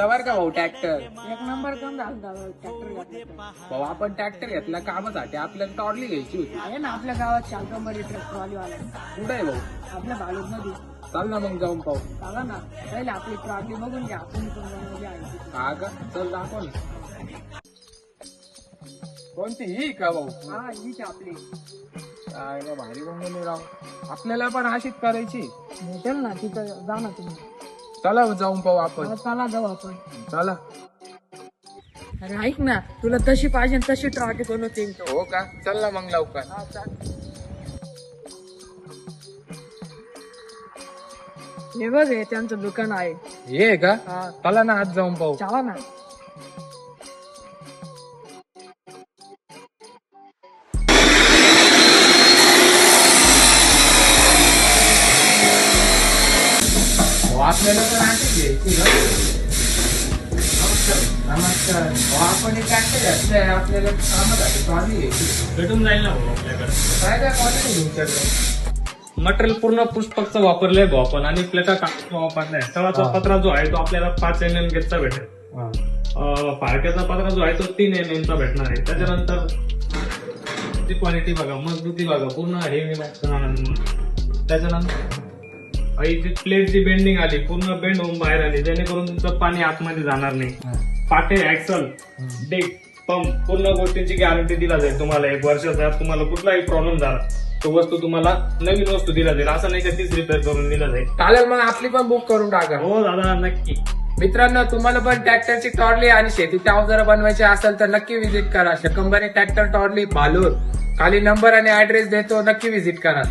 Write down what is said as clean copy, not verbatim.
बरं का भाऊ ट्रॅक्टर. एक नंबर काम झालं ट्रॅक्टर घेतला. भाऊ आपण ट्रॅक्टर घेतला कामासाठी, आपल्याला टॉर्ली घ्यायची होती. आहे ना आपल्या गावात शांतंबरी ट्रॅक्टर वाला कुठे आहे भाऊ? आपल्या भालूक मध्ये. चाल ना मग जाऊन पाहू. चला ना पहिले आपली ट्रॉली बघून घ्या आपण आहे. हा का, चल दाखव ना. कोणती ही का भाऊ? हा हीच आपली. काय ना भारी बनवली राव. आपल्याला पण अशीच करायची. भेटेल ना तिथं जा ना तुम्ही. चला जाऊन पाहू आपण. चला जाऊ आपण. चला. अरे ऐक ना तुला तशी पाहिजे तशी ट्रॉली बनवते. हो का, चल ना मग लवकर. हा चाल. हे बघ हे त्यांचं दुकान आहे. हे का? हा चला ना आज जाऊन पाहू. चला ना. आपल्याला तर अशी घ्यायची ना. नमस्कार. आपण एक ट्रॅक्टर घेतलंय, आपल्याला कामासाठी ट्रॉली घ्यायची. भेटून जाईल ना भाऊ आपल्याकडे. काय काय क्वालिटी तुमच्याकडे? मटेरियल पूर्ण पुष्पकचं वापरलंय भाऊ आपण आणि प्लेटा कापूस वापरलाय. तळाचा पत्रा जो आहे तो आपल्याला 5 mm गेजचा भेटेल. फाळक्याचा पत्रा जो आहे तो 3 mm चा भेटणार आहे. त्याच्यानंतर ती क्वालिटी बघा, मजबूती बघा, पूर्ण हेवी त्याच्यानंतर जी प्लेटची बेंडिंग आली, पूर्ण बेंड होऊन बाहेर आली, जेणेकरून तुमचं पाणी आतमध्ये जाणार नाही. पाटे, ऍक्सल, डेक, पंप पूर्ण गोष्टींची गॅरंटी दिला जाईल तुम्हाला. 1 वर्षाचा तुम्हाला कुठलाही प्रॉब्लेम झाला तो वस्तू तुम्हाला नवीन वस्तू दिला जाईल. असं नाही का तीच रिपेअर करून दिला जाईल. चालेल, मग आपली पण बुक करून टाका. हो दादा नक्की. मित्रांनो, तुम्हाला पण ट्रॅक्टरची टॉर्ली आणि शेतीची अवजारं बनवायची असेल तर नक्की व्हिजिट करा. शकंबरी ट्रॅक्टर टॉर्ली भालूर. खाली नंबर आणि ऍड्रेस देतो, नक्की व्हिजिट करा.